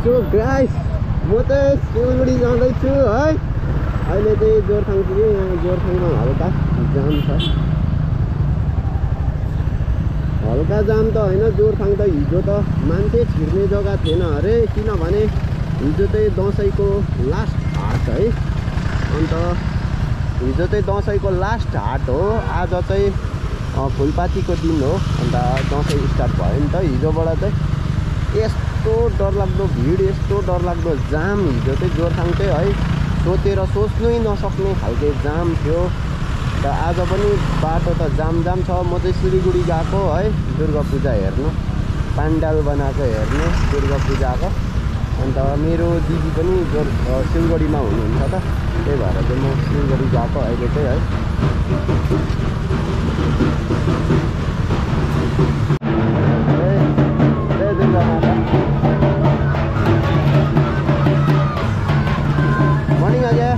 So guys म त सिलगढी जाँदैछु है। अहिले चाहिँ जोरथाङ पुग्यो। यहाँ जोरथाङमा हल्का जाम छ। हल्का जाम त होइन, जोरथाङ त हिजो त मान्छे छिर्ने जग्गा थिएन अरे, किनभने हिजो चाहिँ दसैँको लास्ट हाट है। अन्त हिजो चाहिँ दसैँको लास्ट हाट हो। आज चाहिँ फुलपातीको दिन हो। अन्त दसैँ स्टार्ट भयो नि त हिजोबाट चाहिँ। यस्तो डरलाग्दो भिड, यस्तो डरलाग्दो जाम हिजो चाहिँ जोरथाङ चाहिँ है, सोचेर सोच्नै नसक्ने खालको जाम थियो। र आज पनि बाटो त जाम छ। म चाहिँ सिलगढी गएको है दुर्गा पूजा हेर्नु, पाण्डाल बनाएको हेर्नु दुर्गा पूजाको। अन्त मेरो दिदी पनि सिलगढीमा हुनुहुन्छ त, त्यही भएर चाहिँ म सिलगढी गएको अहिले चाहिँ है। दुर्गा माता मर्निङ अजय।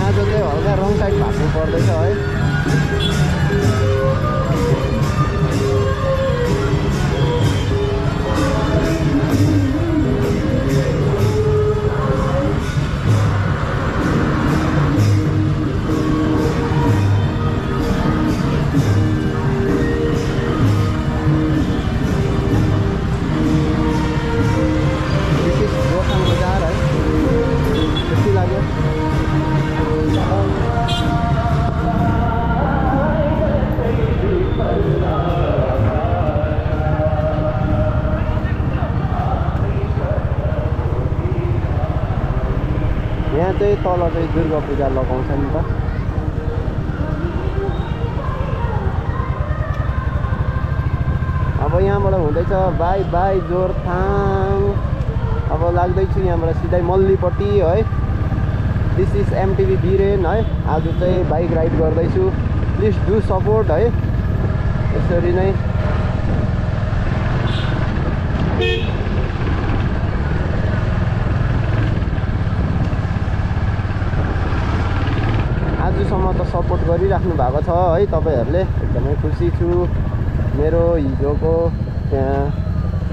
आज चाहिँ हल्का रङ साइड भाग्नु पर्दैछ है। यहाँ चाहिँ तल चाहिँ दुर्गा पूजा लगाउँछ नि त। अब यहाँबाट हुँदैछ बाई बाई जोरथाङ। अब लाग्दैछु यहाँबाट सिधै मल्लीपट्टि है। दिस इज एमटिभी भिरेन है। आज चाहिँ बाइक राइड गर्दैछु, प्लिज डु सपोर्ट है। यसरी नै आजसम्म त सपोर्ट गरिराख्नु भएको छ है तपाईँहरूले, एकदमै खुसी छु। मेरो हिजोको त्यहाँ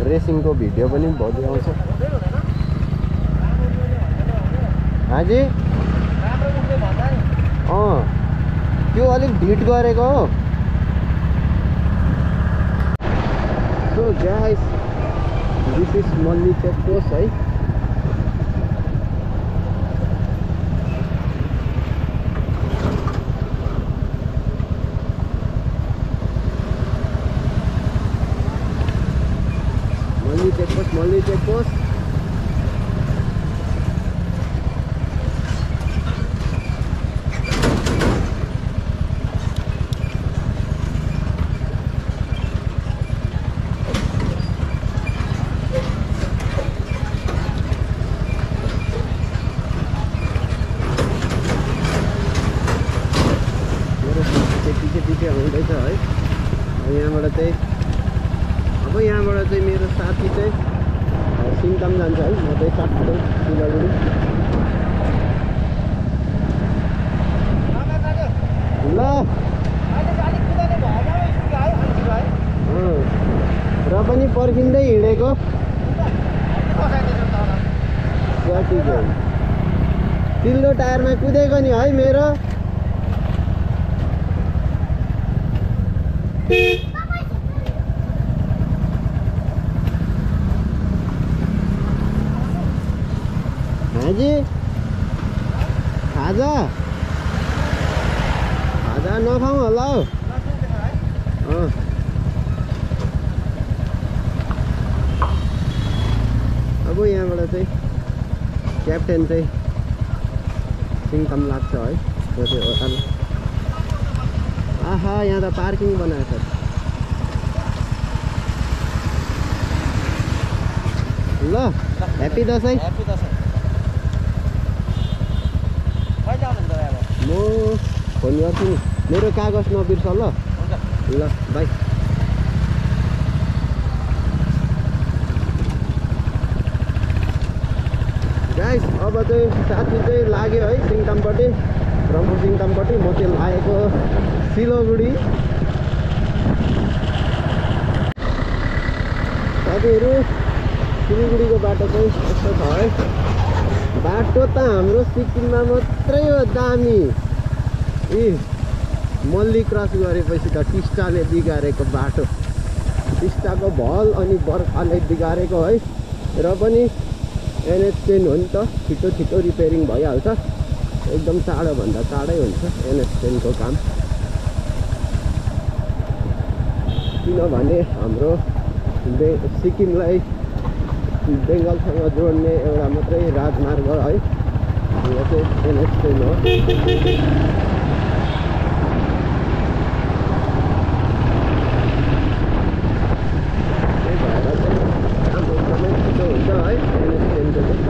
रेसिङको भिडियो पनि भोलि आउँछ। हाजी त्यो अलिक ढिट गरेको हो। So guys this is Malli checkpost है। मल्ली चेकपोस्ट मेरो पछि आउँदैछ है। यहाँबाट चाहिँ अब यहाँबाट चाहिँ मेरो साथी चाहिँ सिङताम जान्छ है। म चाहिँ साथी सिलगढी। ल र पनि पर्खिँदै हिँडेको। तिल्लो टायरमा कुदेको नि है मेरो। हाजी खाजा नखाउँ होला हौ। अब यहाँबाट चाहिँ क्याप्टेन चाहिँ सिङताम लाग्छ है। त्यो चाहिँ ओटाल। आहा यहाँ त पार्किङ बनाएको छ। ल ह्याप्पी दसैँ। म फोन गर्छु नि, मेरो कागज नबिर्स ल। ल बाई। अब चाहिँ साथी चाहिँ लाग्यो है सिङतामपट्टि, रम्फू सिङतामपट्टि। म चाहिँ लागेको सिलगढी। साथीहरू सिलगढीको बाटो चाहिँ यस्तो छ है। बाटो त हाम्रो सिक्किममा मात्रै हो दामी। मल्ली क्रस गरेपछि त टिस्टाले बिगारेको बाटो, टिस्टाको भल अनि बर्खाले बिगारेको है। र पनि NH10 हो नि त, छिटो छिटो रिपेयरिङ भइहाल्छ। एकदम चाँडोभन्दा चाँडै हुन्छ NH10 को काम। किनभने हाम्रो सिक्किमलाई बेङ्गलसँग जोड्ने एउटा मात्रै राजमार्ग है, यो चाहिँ NH10 हो। त्यही भएर चाहिँ काम एकदमै छिटो हुन्छ है NH10 को चाहिँ।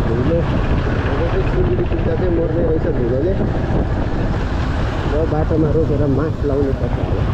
धुलो अब चाहिँ सिलगढी पुग्दा चाहिँ मर्ने रहेछ धुलोले। र बाटोमा रोकेर मास्क लाउनु पर्छ होला।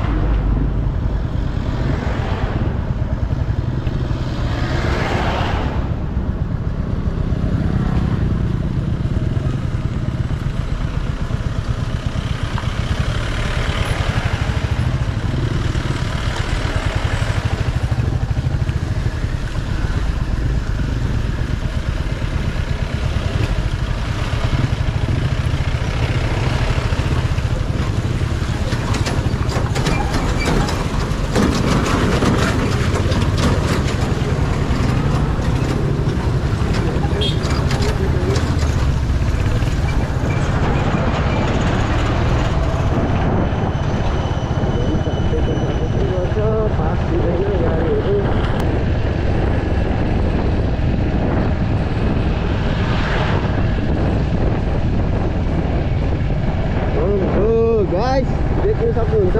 गाइस देख्न सक्नुहुन्छ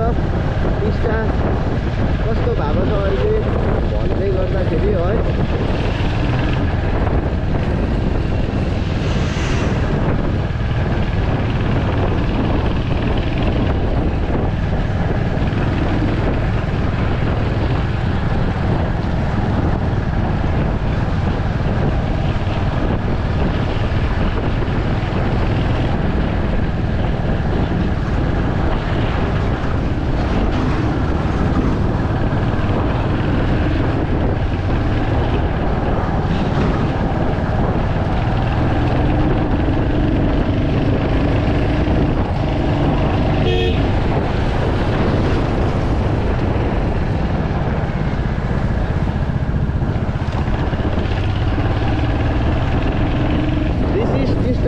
टिस्टा कस्तो भएको छ अहिले भन्दै गर्दाखेरि है।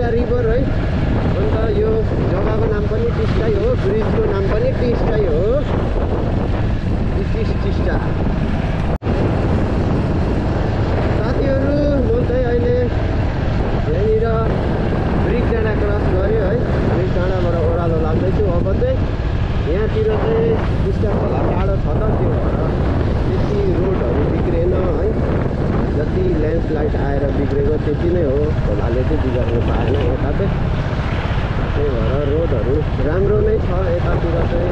रिभर है। अन्त यो जग्गाको नाम पनि टिस्टै हो, ब्रिजको नाम पनि टिस्टै हो। This is Teesta. साथीहरू म चाहिँ अहिले यहाँनिर ब्रिज डाँडा क्रस गऱ्यो है। ब्रिज डाँडाबाट ओह्रालो लाग्दैछु। अब चाहिँ यहाँतिर चाहिँ टिस्टा खोला टाढो छ त, त्यो भएर त्यति रोडहरू बिग्रेन है। जति ल्यान्डस्लाइड आएर बिग्रेको त्यति नै हो, खोलाले चाहिँ बिगार्नु पाएन यता चाहिँ। त्यही भएर रोडहरू राम्रो नै छ यतातिर चाहिँ।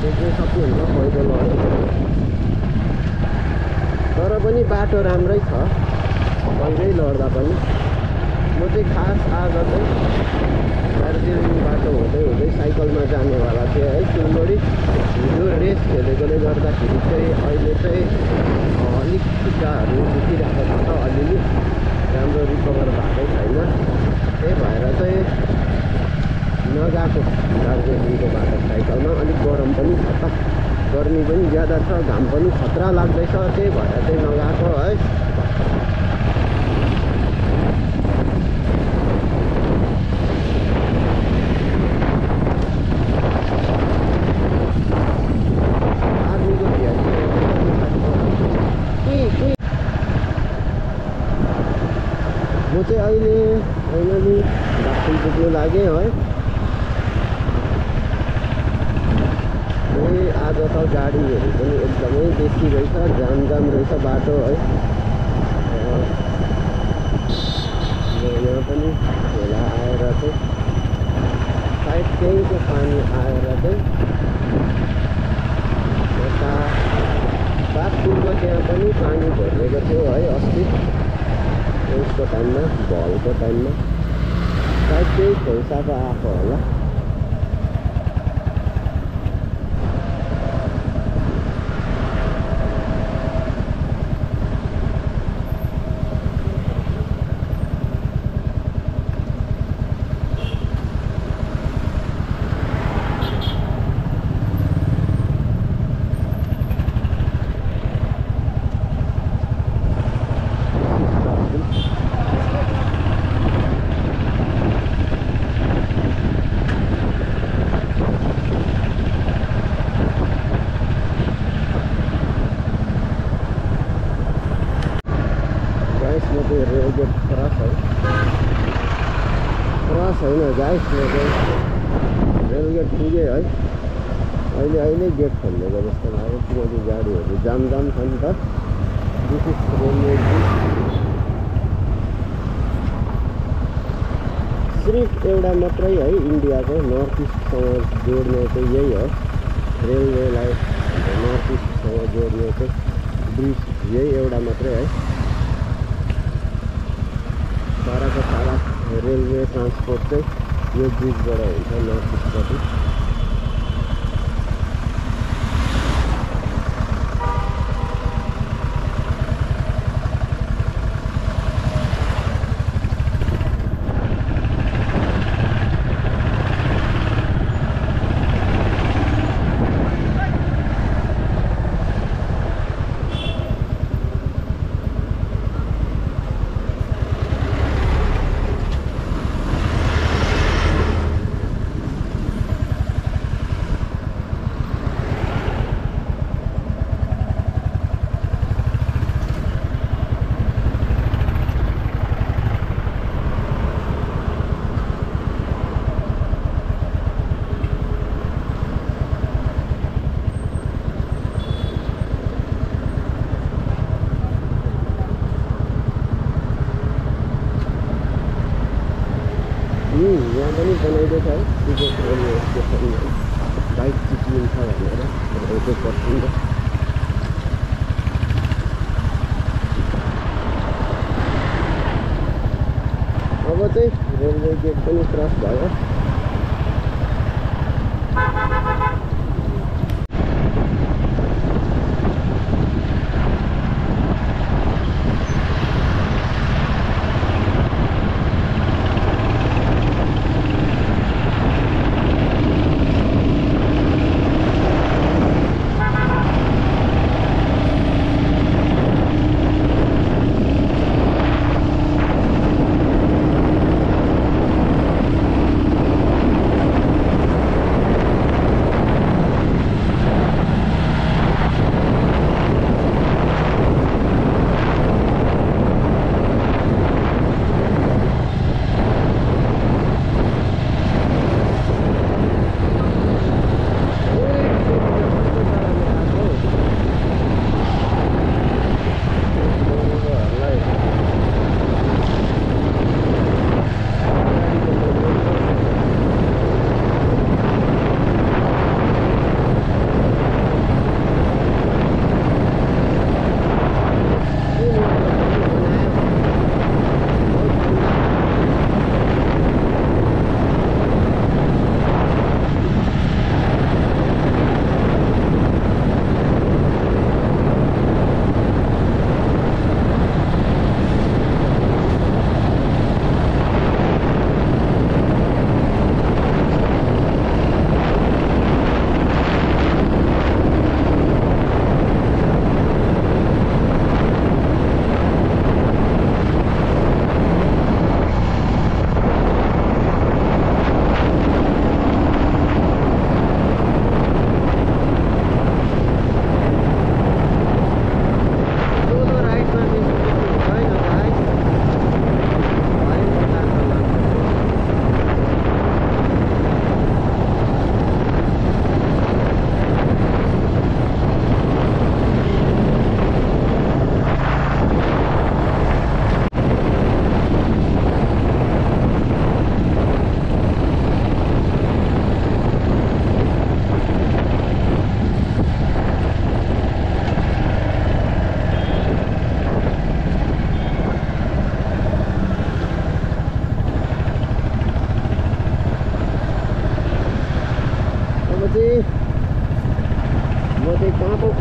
देख्न सक्नुहुन्छ पैदल तर पनि बाटो राम्रै छ कहिल्यै लड्दा पनि। म चाहिँ खास आज चाहिँ दार्जिलिङ बाटो हुँदै हुँदै साइकलमा जानेवाला थिएँ है सिलगढी। हिजो रेस खेलेकोले गर्दाखेरि चाहिँ अहिले चाहिँ अलिक खुट्टाहरू दुखिरहेको छ त, अलिअलि राम्रो रिकभर भएकै छैन। त्यही भएर चाहिँ नगएको दार्जिलिङको बाटो साइकलमा। अलिक गरम पनि छ त, गर्मी पनि ज्यादा छ, घाम पनि खतरा लाग्दैछ। त्यही भएर चाहिँ नगएको है। म चाहिँ अहिले फाइनली दार्जिलिङ पुग्नु लागेँ है। आज त गाडीहरू पनि एकदमै बेसी रहेछ, जाम रहेछ बाटो है। यहाँ पनि खोला आएर चाहिँ सायद त्यहीँको पानी आएर चाहिँ यता बाघपुलको त्यहाँ पनि पानी भरिएको थियो है अस्ति उसको टाइममा, भलको टाइममा। सायद त्यही खोल्साको आएको होला। रेलगेट क्रस है, क्रस होइन गाइस, रेलगेट पुगेँ है। अहिले गेट खोलिदिएको जस्तो लाग्यो किनकि गाडीहरू जाम छ नि त। दिस इज रेलवे सिर्फ एउटा मात्रै है इन्डियाको नर्थ इस्टसँग जोड्ने चाहिँ यही हो। रेलवेलाई नर्थ इस्टसँग जोड्ने चाहिँ ब्रिज यही एउटा मात्रै है। साराको सारा रेलवे ट्रान्सपोर्ट चाहिँ यो ब्रिजबाट हुन्छ नर्थ इस्टपट्टि। यहाँ पनि बनाइदिएको छ है टिकट रेलवे स्टेसन, बाइक चिप्लिन्छ भनेर रेलवे पर्छिन्छ। अब चाहिँ रेलवे गेट पनि क्रस भयो।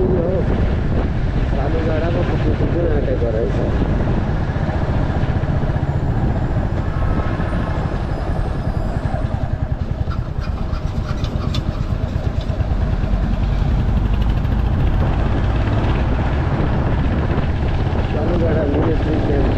टुङ्गी हो सालुगाडाको पुग्नु आँटेको रहेछ। सालुगाडा मिलिट्री क्याम्प।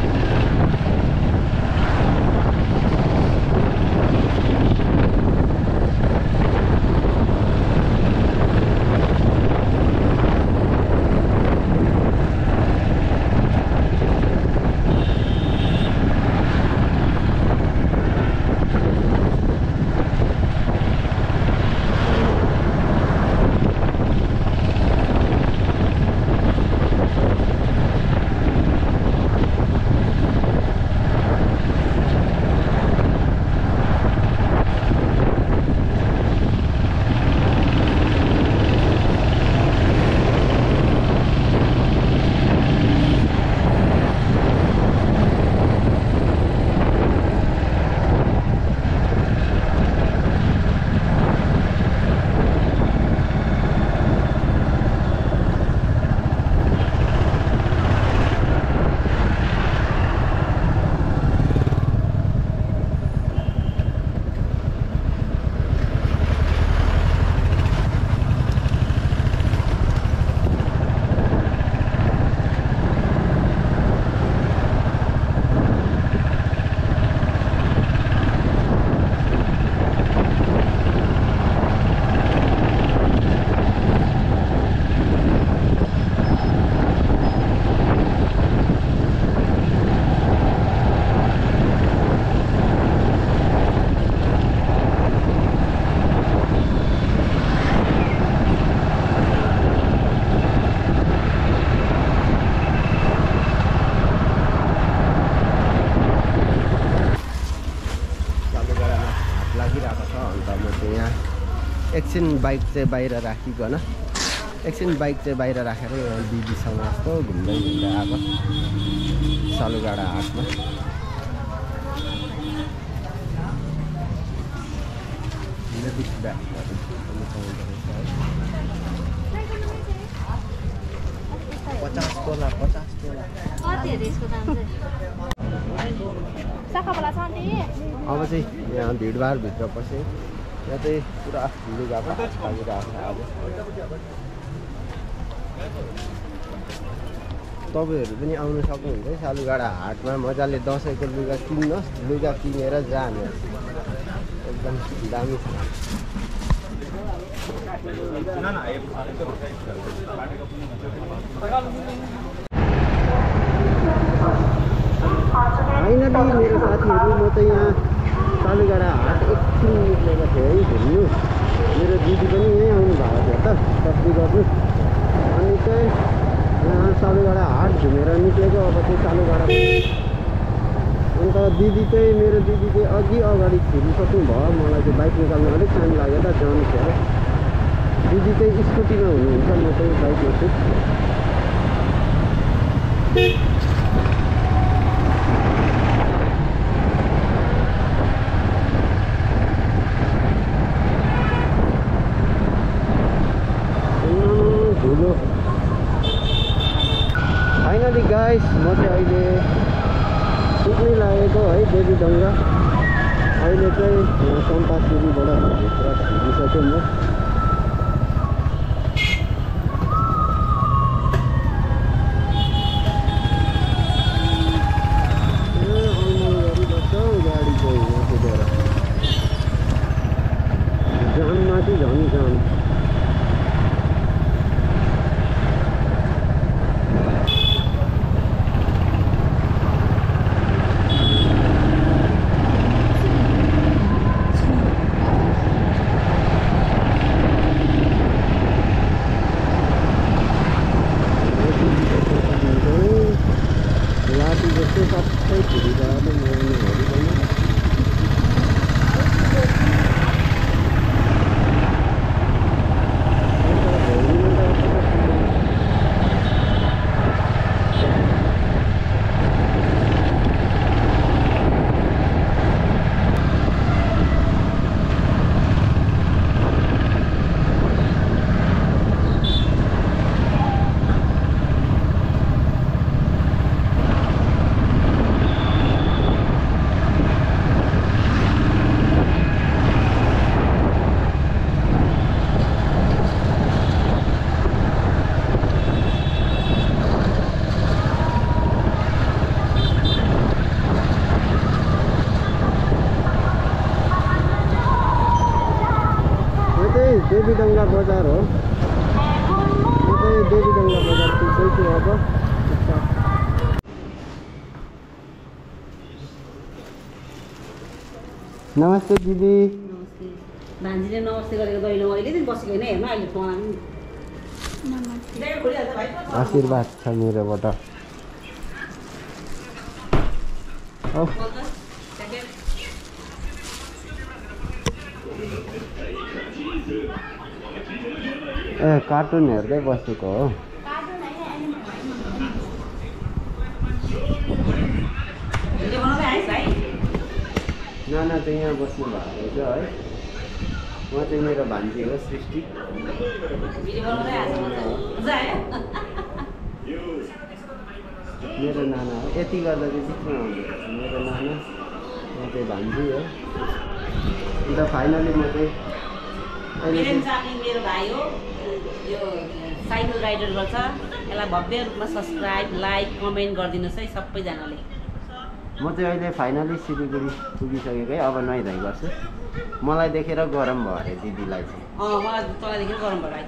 एकछिन बाइक चाहिँ बाहिर राखिकन एकछिन बाइक चाहिँ बाहिर राखेर दिदीसँग यस्तो घुम्दै घुम्दै आएको सालुगाडा हाटमा। पचास तोला अब चाहिँ यहाँ भिडभाडभित्र पसेँ। यहाँ चाहिँ पुरा लुगाको लागिरहेको छ। अब तपाईँहरू पनि आउनु सक्नुहुन्छ है सालुगाडा हाटमा। मजाले दसैँको लुगा किन्नुहोस्, लुगा किनेर जानुहोस्, एकदम दामी छ। फाइनली मेरो साथीहरू म चाहिँ यहाँ सालुगाडा हाट एकछिन निक्लेको थिएँ है घुम्नु। मेरो दिदी पनि यहीँ आउनु भएको थियो त सब्जी गर्नु। अनि चाहिँ यहाँ सालुगाडा हाट घुमेर निक्लेको। अब चाहिँ सालुगाडा अन्त दिदी चाहिँ मेरो दिदी चाहिँ अघि अगाडि छिरिसक्नु भयो। मलाई चाहिँ बाइक निकाल्नु अलिक टाइम लाग्यो त जानु थियो। दिदी चाहिँ स्कुटीमा हुनुहुन्छ, म चाहिँ बाइकमा छु। फाइनली गाइस म चाहिँ अहिले पुग्नै लागेको है देवीडङ्गा। अहिले चाहिँ चम्पासुरीबाट भित्र छिरिसक्यो म। गाडी चाहिँ यहाँ पुगेर जाममाथि झन् जाम। बस्दैछु अब। नमस्ते दिदी। नमस्ते। भान्जीले नमस्ते गरेको दैलो अहिलेदेखि बसेको होइन हेर्नु अहिले फोन आशीर्वाद छ मेरोबाट। ए कार्टुन हेर्दै बसेको हो। नाना चाहिँ यहाँ बस्नु भएको छ है। उहाँ चाहिँ मेरो भान्जी हो सृष्टि। मेरो नाना हो। यति गर्दा चाहिँ बिचमा आउँदैछ मेरो नाना। उहाँ चाहिँ भान्जी हो। अन्त फाइनली म चाहिँ मेरो भाइ हो। यो साइकल राइडर गर्छ। यसलाई भव्य रूपमा सब्सक्राइब लाइक कमेन्ट गरिदिनुहोस् है सबैजनाले। म चाहिँ अहिले फाइनली सिलगढी पुगिसकेको है। अब नुहाइधुवाइ गर्छु। मलाई देखेर गरम भयो अरे दिदीलाई चाहिँ। मलाई तँलाई देखेर गरम भयो भाइ।